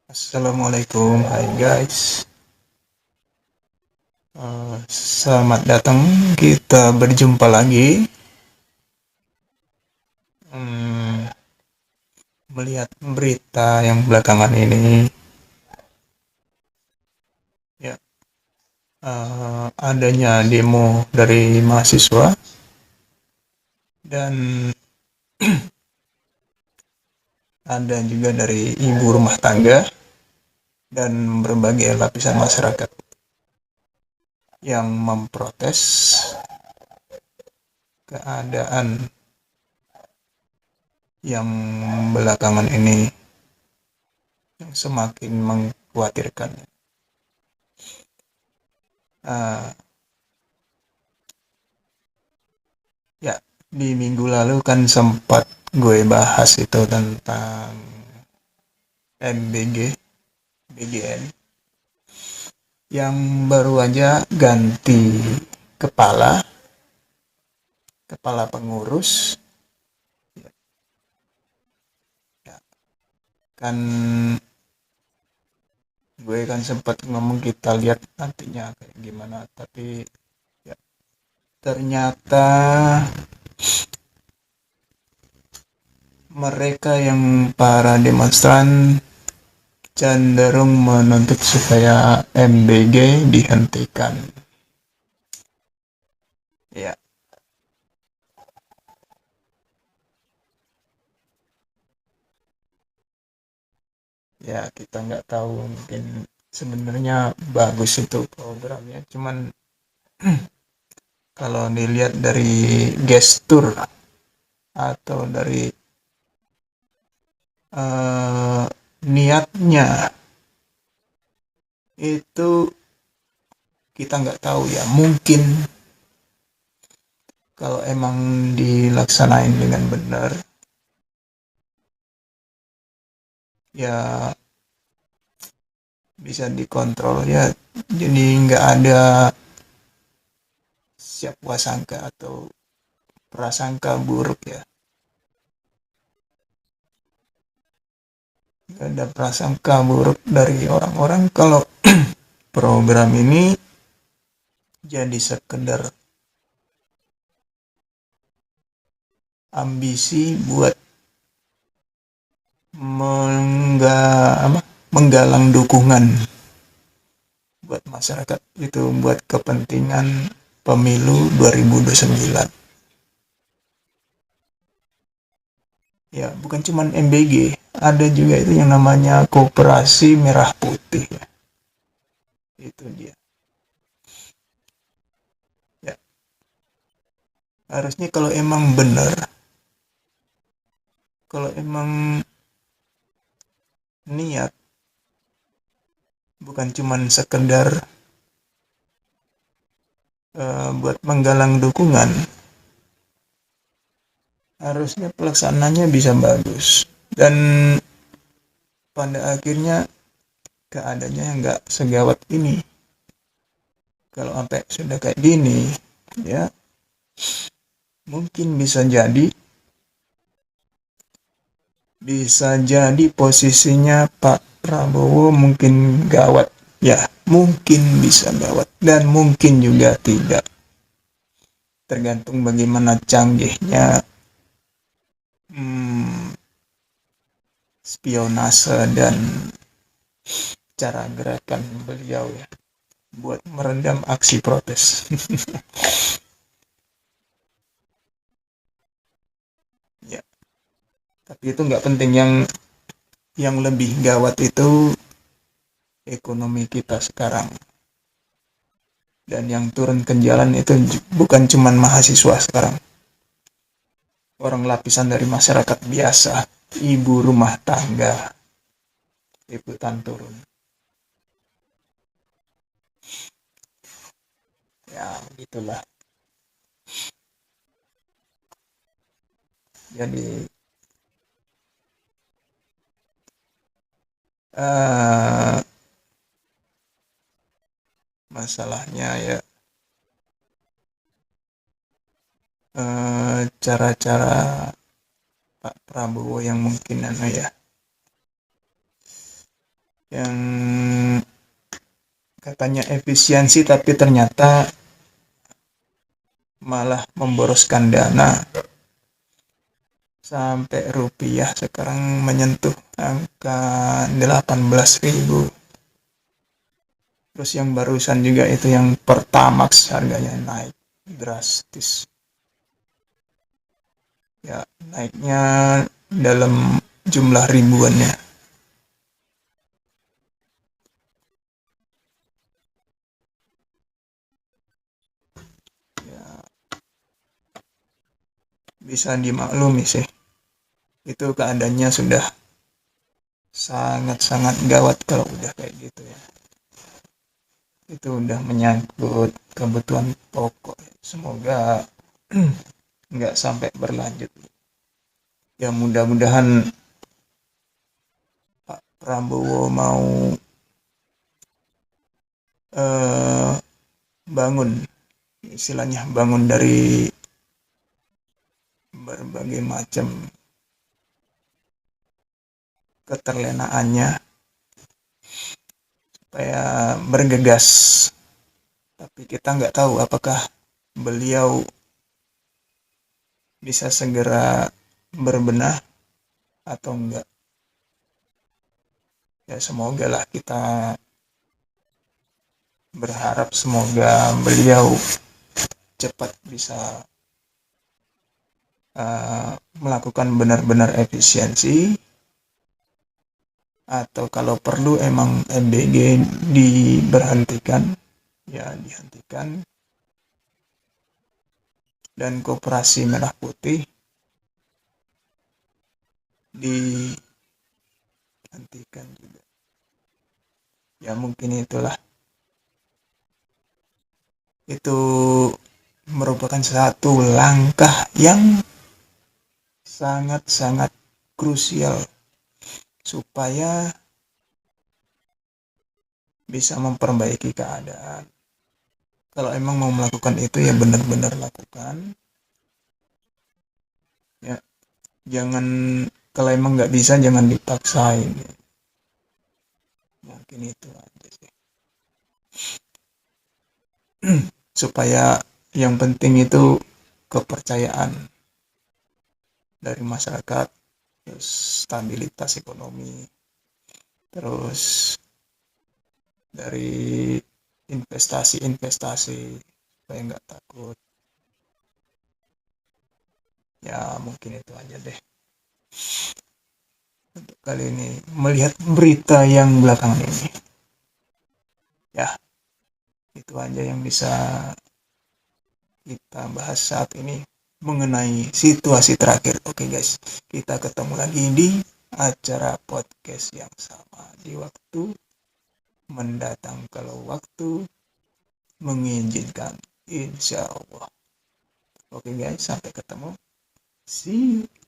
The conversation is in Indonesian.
Assalamualaikum, hai guys. Selamat datang. Kita berjumpa lagi. Hmm, Melihat berita yang belakangan ini, ya, adanya demo dari mahasiswa dan ada juga dari ibu rumah tangga dan berbagai lapisan masyarakat yang memprotes keadaan yang belakangan ini yang semakin mengkhawatirkan. Uh, Ya, di minggu lalu kan sempat gue bahas itu tentang MBG, BGN, yang baru aja ganti kepala, kepala pengurus. Ya, kan gue kan sempat ngomong kita lihat nantinya kayak gimana, tapi ya, ternyata mereka yang para demonstran cenderung menuntut supaya MBG dihentikan. Ya, ya kita nggak tahu, mungkin sebenarnya bagus itu programnya, cuman kalau dilihat dari gestur atau dari uh, niatnya itu kita nggak tahu ya, mungkin kalau emang dilaksanain dengan benar ya bisa dikontrol ya, jadi nggak ada siap wasangka atau prasangka buruk ya, nggak ada prasangka buruk dari orang-orang kalau program ini jadi sekedar ambisi buat menggalang dukungan buat masyarakat, itu buat kepentingan pemilu 2029. Ya, bukan cuman MBG, ada juga itu yang namanya Koperasi Merah Putih ya. Itu dia. Ya, harusnya kalau emang benar, kalau emang niat, bukan cuman sekedar buat menggalang dukungan, harusnya pelaksananya bisa bagus dan pada akhirnya keadaannya nggak segawat ini. Kalau sampai sudah kayak gini ya, mungkin bisa jadi posisinya Pak Prabowo mungkin gawat ya, mungkin bisa gawat dan mungkin juga tidak, tergantung bagaimana canggihnya hmm, spionase dan cara gerakan beliau ya buat meredam aksi protes. Ya, tapi itu nggak penting, yang lebih gawat itu ekonomi kita sekarang, dan yang turun ke jalan itu bukan cuman mahasiswa sekarang, orang lapisan dari masyarakat biasa, ibu rumah tangga ikutan turun. Ya gitulah, jadi uh, masalahnya ya cara-cara Pak Prabowo yang mungkin yang katanya efisiensi tapi ternyata malah memboroskan dana sampai rupiah sekarang menyentuh angka 18.000. Terus yang barusan juga itu yang Pertamax harganya naik drastis. Ya, naiknya dalam jumlah ribuannya. Ya, bisa dimaklumi sih. Itu keadaannya sudah sangat-sangat gawat kalau udah kayak gitu ya. Itu udah menyangkut kebutuhan pokok. Semoga nggak sampai berlanjut. Ya mudah-mudahan Pak Prabowo mau eh, bangun, istilahnya bangun dari berbagai macam keterlenaannya supaya bergegas. Tapi kita nggak tahu apakah beliau bisa segera berbenah atau enggak. Ya semoga lah, kita berharap semoga beliau cepat bisa melakukan benar-benar efisiensi, atau kalau perlu emang MBG diberhentikan, ya dihentikan, dan Koperasi Merah Putih dihentikan juga. Ya mungkin itulah, itu merupakan satu langkah yang sangat-sangat krusial supaya bisa memperbaiki keadaan. Kalau emang mau melakukan itu ya benar-benar lakukan. Ya, jangan, kalau emang nggak bisa jangan dipaksain. Mungkin itu aja sih. Supaya yang penting itu kepercayaan dari masyarakat, terus stabilitas ekonomi, terus dari investasi-investasi supaya nggak takut. Ya mungkin itu aja deh untuk kali ini melihat berita yang belakangan ini. Ya itu aja yang bisa kita bahas saat ini mengenai situasi terakhir. Oke guys, kita ketemu lagi di acara podcast yang sama di waktu mendatang kalau waktu mengizinkan, insya Allah. Oke guys, sampai ketemu, see you.